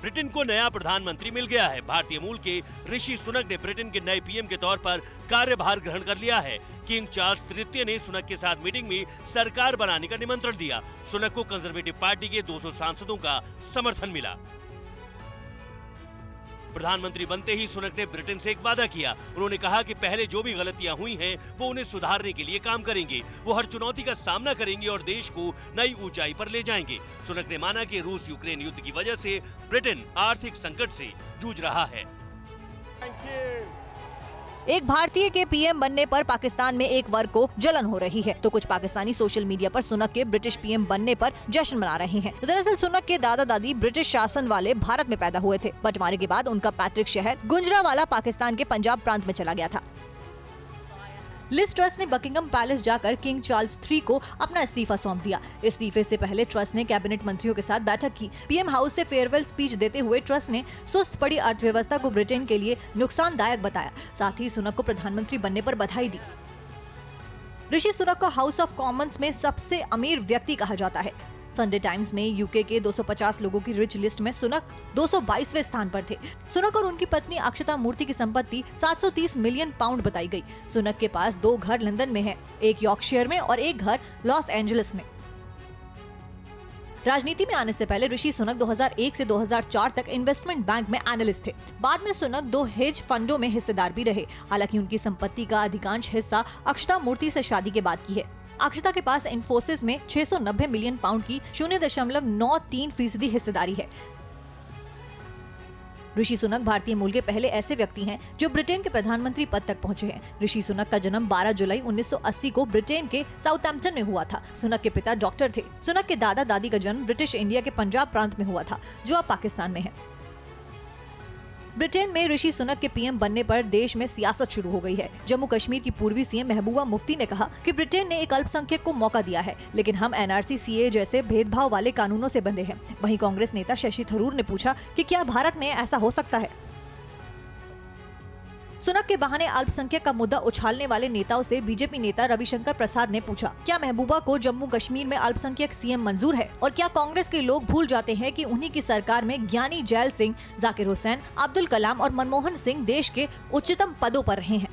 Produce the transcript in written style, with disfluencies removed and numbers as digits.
Britain को नया प्रधानमंत्री मिल गया है। भारतीय मूल के ऋषि सुनक ने ब्रिटेन के नए पीएम के तौर पर कार्यभार ग्रहण कर लिया है। किंग चार्ल्स तृतीय ने सुनक के साथ मीटिंग में सरकार बनाने का निमंत्रण दिया। सुनक को कंजर्वेटिव पार्टी के 200 सांसदों का समर्थन मिला। प्रधानमंत्री बनते ही सुनक ने ब्रिटेन से एक वादा किया। उन्होंने कहा कि पहले जो भी गलतियां हुई हैं वो उन्हें सुधारने के लिए काम करेंगे। वो हर चुनौती का सामना करेंगे और देश को नई ऊंचाई पर ले जाएंगे। सुनक ने माना कि रूस यूक्रेन युद्ध की वजह से ब्रिटेन आर्थिक संकट से जूझ रहा है। एक भारतीय के पीएम बनने पर पाकिस्तान में एक वर्ग को जलन हो रही है, तो कुछ पाकिस्तानी सोशल मीडिया पर सुनक के ब्रिटिश पीएम बनने पर जश्न मना रहे हैं। दरअसल सुनक के दादा दादी ब्रिटिश शासन वाले भारत में पैदा हुए थे। बंटवारे के बाद उनका पैतृक शहर गुजरांवाला पाकिस्तान के पंजाब प्रांत में चला गया था। लिज ट्रस ने बकिंगम पैलेस जाकर किंग चार्ल्स III को अपना इस्तीफा सौंप दिया। इस्तीफे से पहले ट्रस ने कैबिनेट मंत्रियों के साथ बैठक की। पीएम हाउस से फेयरवेल स्पीच देते हुए ट्रस ने सुस्त पड़ी अर्थव्यवस्था को ब्रिटेन के लिए नुकसानदायक बताया। साथ ही सुनक को प्रधानमंत्री बनने पर बधाई दी। ऋषि सुनक को हाउस ऑफ कॉमन्स में सबसे अमीर व्यक्ति कहा जाता है। संडे टाइम्स में यूके के 250 लोगों की रिच लिस्ट में सुनक 222वें स्थान पर थे। सुनक और उनकी पत्नी अक्षता मूर्ति की संपत्ति 730 मिलियन पाउंड बताई गई। सुनक के पास 2 घर लंदन में हैं, एक यॉर्कशायर में और एक घर लॉस एंजलिस में। राजनीति में आने से पहले ऋषि सुनक 2001 से 2004 तक इन्वेस्टमेंट बैंक में एनालिस्ट थे। बाद में सुनक 2 हेज फंडों में हिस्सेदार भी रहे। हालांकि उनकी संपत्ति का अधिकांश हिस्सा अक्षता मूर्ति से शादी के बाद की है। अक्षता के पास इन्फोसिस में 690 मिलियन पाउंड की 0.93% हिस्सेदारी है। ऋषि सुनक भारतीय मूल के पहले ऐसे व्यक्ति हैं जो ब्रिटेन के प्रधानमंत्री पद तक पहुंचे हैं। ऋषि सुनक का जन्म 12 जुलाई 1980 को ब्रिटेन के साउथैम्पटन में हुआ था। सुनक के पिता डॉक्टर थे। सुनक के दादा दादी का जन्म ब्रिटिश इंडिया के पंजाब प्रांत में हुआ था, जो अब पाकिस्तान में है। ब्रिटेन में ऋषि सुनक के पीएम बनने पर देश में सियासत शुरू हो गई है। जम्मू कश्मीर की पूर्वी सीएम महबूबा मुफ्ती ने कहा कि ब्रिटेन ने एक अल्पसंख्यक को मौका दिया है, लेकिन हम NRC CA जैसे भेदभाव वाले कानूनों से बंधे हैं। वहीं कांग्रेस नेता शशि थरूर ने पूछा कि क्या भारत में ऐसा हो सकता है। सुनक के बहाने अल्पसंख्यक का मुद्दा उछालने वाले नेताओं से बीजेपी नेता रविशंकर प्रसाद ने पूछा, क्या महबूबा को जम्मू कश्मीर में अल्पसंख्यक सीएम मंजूर है? और क्या कांग्रेस के लोग भूल जाते हैं कि उन्हीं की सरकार में ज्ञानी जैल सिंह, जाकिर हुसैन, अब्दुल कलाम और मनमोहन सिंह देश के उच्चतम पदों पर रहे हैं।